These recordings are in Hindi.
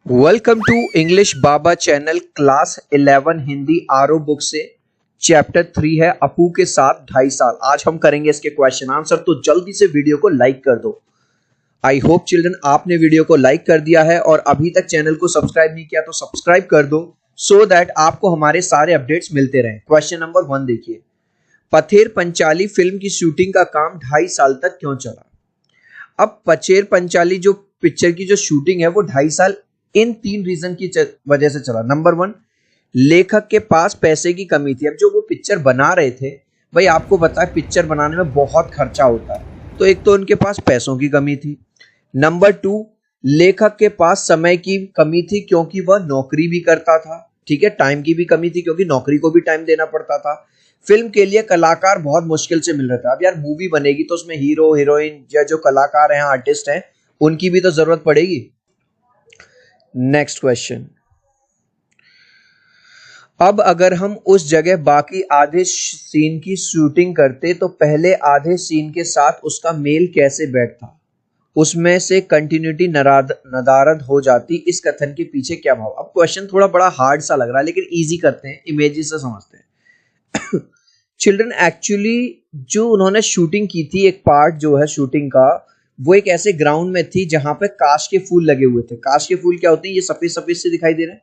Welcome to English Baba channel class 11 Hindi R O book से चैप्टर 3 है अपू के साथ 2.5 साल। आज हम करेंगे इसके क्वेश्चन आंसर, तो जल्दी से वीडियो को लाइक कर दो। आई होप चिल्ड्रन आपने वीडियो को लाइक कर दिया है और अभी तक चैनल को सब्सक्राइब नहीं किया तो सब्सक्राइब कर दो सो दैट आपको हमारे सारे अपडेट्स मिलते रहें। क्वेश्चन नंबर 1 देखिए, पथेर पंचाली फिल्म की शूटिंग का काम 2.5 साल तक क्यों चला? अब पचेर पंचाली जो पिक्चर की जो शूटिंग है वो 2.5 साल इन 3 रीजन की वजह से चला। नंबर 1, लेखक के पास पैसे की कमी थी। अब जो वो पिक्चर बना रहे थे, भाई आपको पता है पिक्चर बनाने में बहुत खर्चा होता है, तो एक तो उनके पास पैसों की कमी थी। नंबर 2, लेखक के पास समय की कमी थी क्योंकि वह नौकरी भी करता था। ठीक है, टाइम की भी कमी थी क्योंकि नौकरी को भी टाइम देना पड़ता था। फिल्म के लिए कलाकार बहुत मुश्किल से मिल रहा था। अब यार मूवी बनेगी तो उसमें हीरो हीरोइन या जो कलाकार हैं, आर्टिस्ट हैं, उनकी भी तो जरूरत पड़ेगी। नेक्स्ट क्वेश्चन, अब अगर हम उस जगह बाकी आधे सीन की शूटिंग करते तो पहले आधे सीन के साथ उसका मेल कैसे बैठता? उसमें से कंटिन्यूटी नदारद हो जाती। इस कथन के पीछे क्या भाव? अब क्वेश्चन थोड़ा बड़ा हार्ड सा लग रहा है, लेकिन इजी करते हैं, इमेजेस से समझते हैं। चिल्ड्रन एक्चुअली जो उन्होंने शूटिंग की थी, एक पार्ट जो है शूटिंग का, वो एक ऐसे ग्राउंड में थी जहां पे काश के फूल लगे हुए थे। काश के फूल क्या होते हैं? ये सफेद सफेद से दिखाई दे रहे हैं।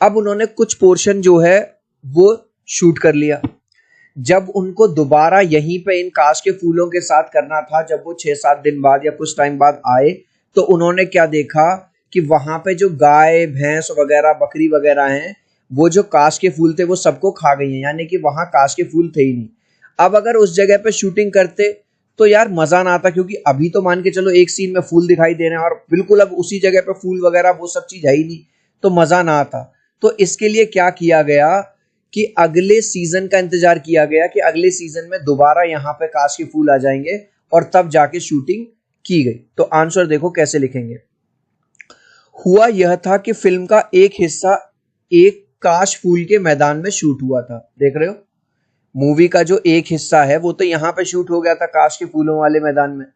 अब उन्होंने कुछ पोर्शन जो है वो शूट कर लिया। जब उनको दोबारा यहीं पे इन काश के फूलों के साथ करना था, जब वो 6-7 दिन बाद या कुछ टाइम बाद आए, तो उन्होंने क्या देखा कि वहां पे जो गाय भैंस वगैरह बकरी वगैरह हैं, वो जो काश के फूल थे वो सबको खा गई हैं, यानी कि वहां काश के फूल थे ही नहीं। अब अगर उस जगह पे शूटिंग करते तो यार मजा ना आता, क्योंकि अभी तो मान के चलो एक सीन में फूल दिखाई दे रहे हैं और बिल्कुल अब उसी जगह पे फूल वगैरह वो सब चीज है ही नहीं, तो मजा ना आता। तो इसके लिए क्या किया गया कि अगले सीजन का इंतजार किया गया कि अगले सीजन में दोबारा यहाँ पे काश के फूल आ जाएंगे और तब जाके शूटिंग की गई। तो आंसर देखो कैसे लिखेंगे। हुआ यह था कि फिल्म का एक हिस्सा एक काश फूल के मैदान में शूट हुआ था। देख रहे हो, मूवी का जो एक हिस्सा है वो तो यहां पे शूट हो गया था काश के फूलों वाले मैदान में,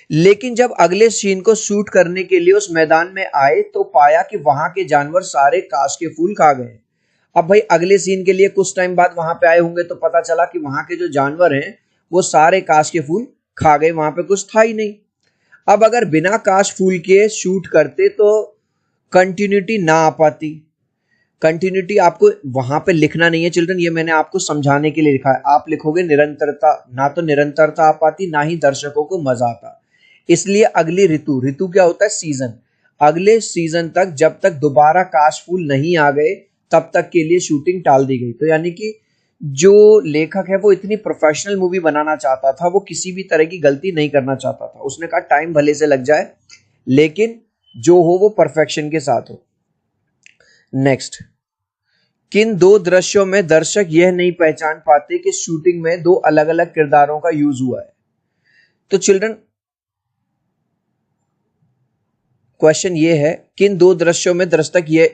लेकिन जब अगले सीन को शूट करने के लिए उस मैदान में आए तो पाया कि वहां के जानवर सारे काश के फूल खा गए। अब भाई अगले सीन के लिए कुछ टाइम बाद वहां पे आए होंगे तो पता चला कि वहां के जो जानवर हैं वो सारे काश के फूल खा गए, वहां पे कुछ था ही नहीं। अब अगर बिना काश फूल के शूट करते तो कंटिन्यूटी ना आ पाती। कंटिन्यूटी आपको वहां पे लिखना नहीं है चिल्ड्रन, ये मैंने आपको समझाने के लिए लिखा है। आप लिखोगे निरंतरता, ना तो निरंतरता आ पाती ना ही दर्शकों को मजा आता। इसलिए अगली ऋतु, ऋतु क्या होता है? सीजन, अगले सीजन तक जब तक दोबारा काश फूल नहीं आ गए तब तक के लिए शूटिंग टाल दी गई। तो यानी कि जो लेखक है वो इतनी प्रोफेशनल मूवी बनाना चाहता था, वो किसी भी तरह की गलती नहीं करना चाहता था। उसने कहा टाइम भले से लग जाए लेकिन जो हो वो परफेक्शन के साथ हो। नेक्स्ट, किन दो दृश्यों में दर्शक यह नहीं पहचान पाते कि शूटिंग में दो अलग अलग किरदारों का यूज हुआ है? तो चिल्ड्रन क्वेश्चन ये है, किन दो दृश्यों में दर्शक ये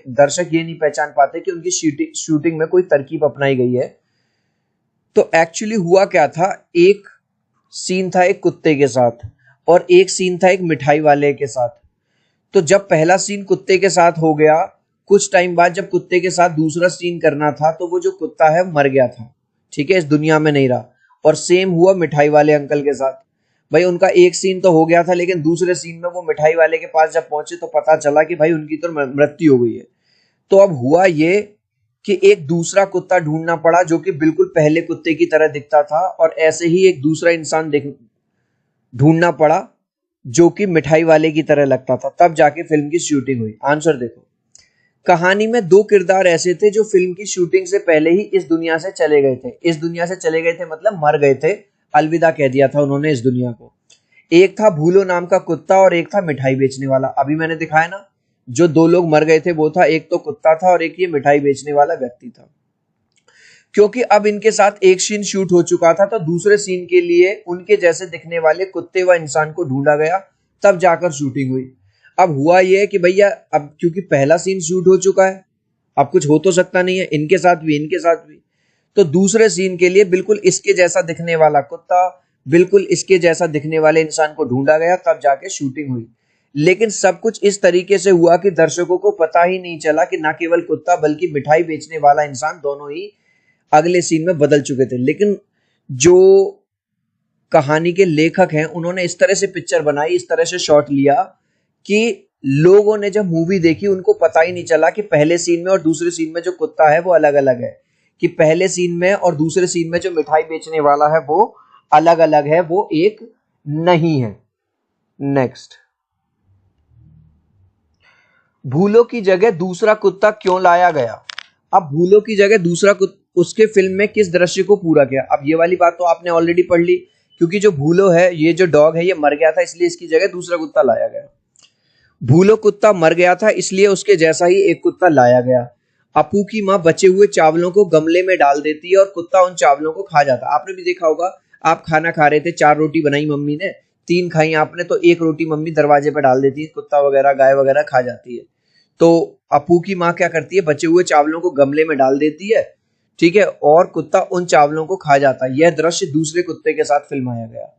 नहीं पहचान पाते कि उनकी शूटिंग में कोई तरकीब अपनाई गई है? तो एक्चुअली हुआ क्या था, एक सीन था एक कुत्ते के साथ और एक सीन था एक मिठाई वाले के साथ। तो जब पहला सीन कुत्ते के साथ हो गया, कुछ टाइम बाद जब कुत्ते के साथ दूसरा सीन करना था तो वो जो कुत्ता है मर गया था। ठीक है, इस दुनिया में नहीं रहा। और सेम हुआ मिठाई वाले अंकल के साथ। भाई उनका एक सीन तो हो गया था, लेकिन दूसरे सीन में वो मिठाई वाले के पास जब पहुंचे तो पता चला कि भाई उनकी तो मृत्यु हो गई है। तो अब हुआ ये कि एक दूसरा कुत्ता ढूंढना पड़ा जो कि बिल्कुल पहले कुत्ते की तरह दिखता था, और ऐसे ही एक दूसरा इंसान ढूंढना पड़ा जो कि मिठाई वाले की तरह लगता था, तब जाके फिल्म की शूटिंग हुई। आंसर देखो, कहानी में दो किरदार ऐसे थे जो फिल्म की शूटिंग से पहले ही इस दुनिया से चले गए थे। इस दुनिया से चले गए थे मतलब मर गए थे, अलविदा कह दिया था उन्होंने इस दुनिया को। एक था भूलो नाम का कुत्ता और एक था मिठाई बेचने वाला। अभी मैंने दिखाया ना, जो दो लोग मर गए थे वो था, एक तो कुत्ता था और एक ये मिठाई बेचने वाला व्यक्ति था। क्योंकि अब इनके साथ एक सीन शूट हो चुका था तो दूसरे सीन के लिए उनके जैसे दिखने वाले कुत्ते व इंसान को ढूंढा गया, तब जाकर शूटिंग हुई। अब हुआ यह कि भैया अब क्योंकि पहला सीन शूट हो चुका है, अब कुछ हो तो सकता नहीं है, इनके साथ भी इनके साथ भी। तो दूसरे सीन के लिए बिल्कुल इसके जैसा दिखने वाला कुत्ता, बिल्कुल इसके जैसा दिखने वाले इंसान को ढूंढा गया, तब जाके शूटिंग हुई। लेकिन सब कुछ इस तरीके से हुआ कि दर्शकों को पता ही नहीं चला कि ना केवल कुत्ता बल्कि मिठाई बेचने वाला इंसान दोनों ही अगले सीन में बदल चुके थे। लेकिन जो कहानी के लेखक हैं उन्होंने इस तरह से पिक्चर बनाई, इस तरह से शॉट लिया कि लोगों ने जब मूवी देखी उनको पता ही नहीं चला कि पहले सीन में और दूसरे सीन में जो कुत्ता है वो अलग अलग है, कि पहले सीन में और दूसरे सीन में जो मिठाई बेचने वाला है वो अलग अलग है, वो एक नहीं है। नेक्स्ट, भूलों की जगह दूसरा कुत्ता क्यों लाया गया? अब भूलों की जगह दूसरा कुत्ता उसके फिल्म में किस दृश्य को पूरा किया? अब ये वाली बात तो आपने ऑलरेडी पढ़ ली, क्योंकि जो भूलो है, ये जो डॉग है, ये मर गया था, इसलिए इसकी जगह दूसरा कुत्ता लाया गया। भूलो कुत्ता मर गया था, इसलिए उसके जैसा ही एक कुत्ता लाया गया। अपू की माँ बचे हुए चावलों को गमले में डाल देती है और कुत्ता उन चावलों को खा जाता। आपने भी देखा होगा, आप खाना खा रहे थे, 4 रोटी बनाई मम्मी ने, 3 खाई आपने, तो 1 रोटी मम्मी दरवाजे पर डाल देती है, कुत्ता वगैरह गाय वगैरह खा जाती है। तो अपू की माँ क्या करती है, बचे हुए चावलों को गमले में डाल देती है, ठीक है, और कुत्ता उन चावलों को खा जाता है। यह दृश्य दूसरे कुत्ते के साथ फिल्माया गया।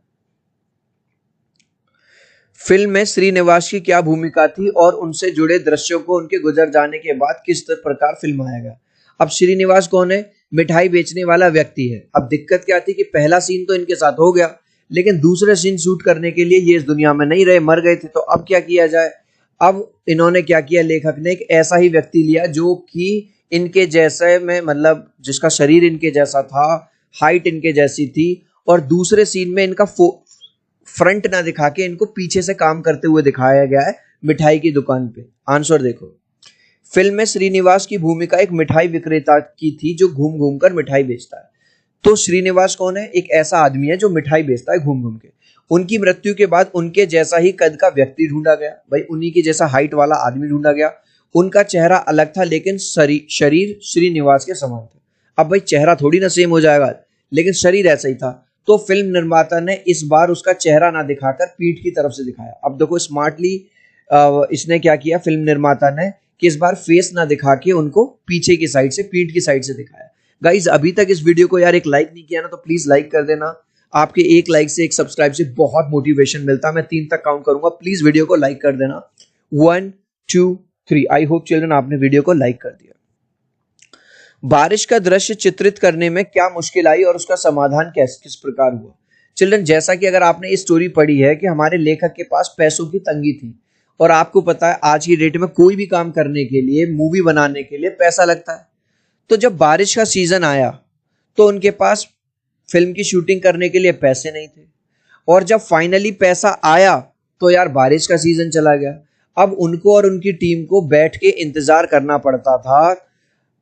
फिल्म में श्रीनिवास की क्या भूमिका थी और उनसे जुड़े दृश्यों को उनके गुजर जाने के बाद किस प्रकार फिल्माया गया? अब श्रीनिवास कौन है? मिठाई बेचने वाला व्यक्ति है। अब दिक्कत क्या थी कि पहला सीन तो इनके साथ हो गया, लेकिन दूसरे सीन शूट करने के लिए ये इस दुनिया में नहीं रहे, मर गए थे, तो अब क्या किया जाए? अब इन्होंने क्या किया, लेखक ने एक ऐसा ही व्यक्ति लिया जो कि इनके जैसे में, मतलब जिसका शरीर इनके जैसा था, हाइट इनके जैसी थी, और दूसरे सीन में इनका फ्रंट ना दिखा के इनको पीछे से काम करते हुए दिखाया गया है मिठाई की दुकान पे। आंसर देखो, फिल्म में श्रीनिवास की भूमिका एक मिठाई विक्रेता की थी जो घूम घूम कर मिठाई बेचता है। तो श्रीनिवास कौन है? एक ऐसा आदमी है जो मिठाई बेचता है घूम घूम के। उनकी मृत्यु के बाद उनके जैसा ही कद का व्यक्ति ढूंढा गया, भाई उन्हीं की जैसा हाइट वाला आदमी ढूंढा गया। उनका चेहरा अलग था लेकिन शरीर श्रीनिवास के समान था। अब भाई चेहरा थोड़ी ना सेम हो जाएगा, लेकिन शरीर ऐसा ही था। तो फिल्म निर्माता ने इस बार उसका चेहरा ना दिखाकर पीठ की तरफ से दिखाया। अब देखो स्मार्टली इसने क्या किया, फिल्म निर्माता ने, कि इस बार फेस ना दिखा के उनको पीछे की साइड से, पीठ की साइड से दिखाया। गाइज अभी तक इस वीडियो को यार एक लाइक नहीं किया ना, तो प्लीज लाइक कर देना। आपके एक लाइक से, एक सब्सक्राइब से बहुत मोटिवेशन मिलता है। मैं 3 तक काउंट करूंगा, प्लीज वीडियो को लाइक कर देना। 1 2 3। आई होप चिल्ड्रन आपने वीडियो को लाइक कर दिया। बारिश का दृश्य चित्रित करने में क्या मुश्किल आई और उसका समाधान किस प्रकार हुआ? चिल्ड्रन, जैसा कि अगर आपने इस स्टोरी पढ़ी है कि हमारे लेखक के पास पैसों की तंगी थी, और आपको पता है आज की डेट में कोई भी काम करने के लिए, मूवी बनाने के लिए पैसा लगता है। तो जब बारिश का सीजन आया तो उनके पास फिल्म की शूटिंग करने के लिए पैसे नहीं थे, और जब फाइनली पैसा आया तो यार बारिश का सीजन चला गया। अब उनको और उनकी टीम को बैठ के इंतजार करना पड़ता था,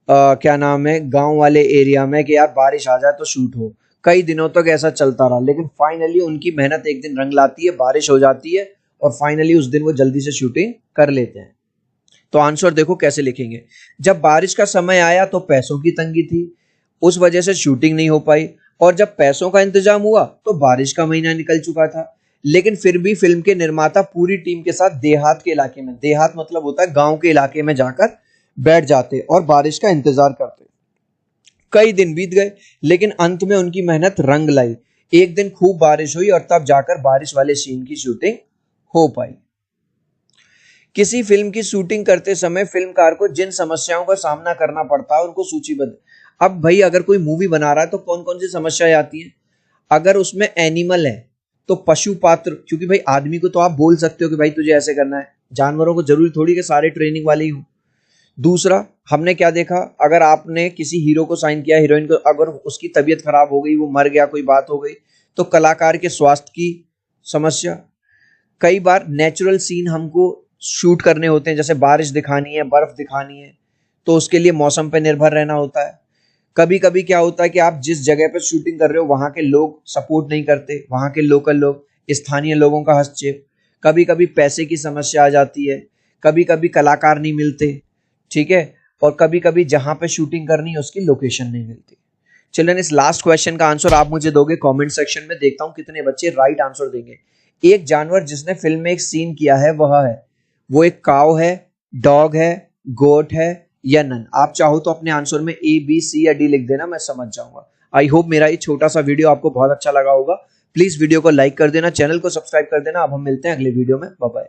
क्या नाम है, गांव वाले एरिया में, कि यार बारिश आ जाए तो शूट हो। कई दिनों तक ऐसा चलता रहा, लेकिन फाइनली उनकी मेहनत एक दिन रंग लाती है, बारिश हो जाती है, और फाइनली उस दिन वो जल्दी से शूटिंग कर लेते हैं। तो आंसर देखो कैसे लिखेंगे। जब बारिश का समय आया तो पैसों की तंगी थी, उस वजह से शूटिंग नहीं हो पाई, और जब पैसों का इंतजाम हुआ तो बारिश का महीना निकल चुका था। लेकिन फिर भी फिल्म के निर्माता पूरी टीम के साथ देहात के इलाके में, देहात मतलब होता है गांव के इलाके में, जाकर बैठ जाते और बारिश का इंतजार करते। कई दिन बीत गए, लेकिन अंत में उनकी मेहनत रंग लाई। एक दिन खूब बारिश हुई और तब जाकर बारिश वाले सीन की शूटिंग हो पाई। किसी फिल्म की शूटिंग करते समय फिल्मकार को जिन समस्याओं का सामना करना पड़ता है उनको सूचीबद्ध। अब भाई अगर कोई मूवी बना रहा है तो कौन कौन सी समस्याएं आती हैं? अगर उसमें एनिमल है तो पशु पात्र, क्योंकि भाई आदमी को तो आप बोल सकते हो कि भाई तुझे ऐसे करना है, जानवरों को जरूरी थोड़ी कि सारे ट्रेनिंग वाले ही हो। दूसरा, हमने क्या देखा, अगर आपने किसी हीरो को साइन किया, हीरोइन को, अगर उसकी तबीयत खराब हो गई, वो मर गया, कोई बात हो गई, तो कलाकार के स्वास्थ्य की समस्या। कई बार नेचुरल सीन हमको शूट करने होते हैं, जैसे बारिश दिखानी है, बर्फ दिखानी है, तो उसके लिए मौसम पर निर्भर रहना होता है। कभी कभी क्या होता है कि आप जिस जगह पर शूटिंग कर रहे हो वहां के लोग सपोर्ट नहीं करते, वहां के लोकल लोग, स्थानीय लोगों का हस्तक्षेप। कभी कभी पैसे की समस्या आ जाती है, कभी कभी कलाकार नहीं मिलते, ठीक है, और कभी कभी जहां पे शूटिंग करनी है उसकी लोकेशन नहीं मिलती। चिल्ड्रन, इस लास्ट क्वेश्चन का आंसर आप मुझे दोगे कमेंट सेक्शन में, देखता हूं कितने बच्चे राइट आंसर देंगे। एक जानवर जिसने फिल्म में एक सीन किया है वह है, वो एक काऊ है, डॉग है, गोट है या नन? आप चाहो तो अपने आंसर में A B C या D लिख देना, मैं समझ जाऊंगा। आई होप मेरा ये छोटा सा वीडियो आपको बहुत अच्छा लगा होगा। प्लीज वीडियो को लाइक कर देना, चैनल को सब्सक्राइब कर देना। अब हम मिलते हैं अगले वीडियो में, बाय बाय।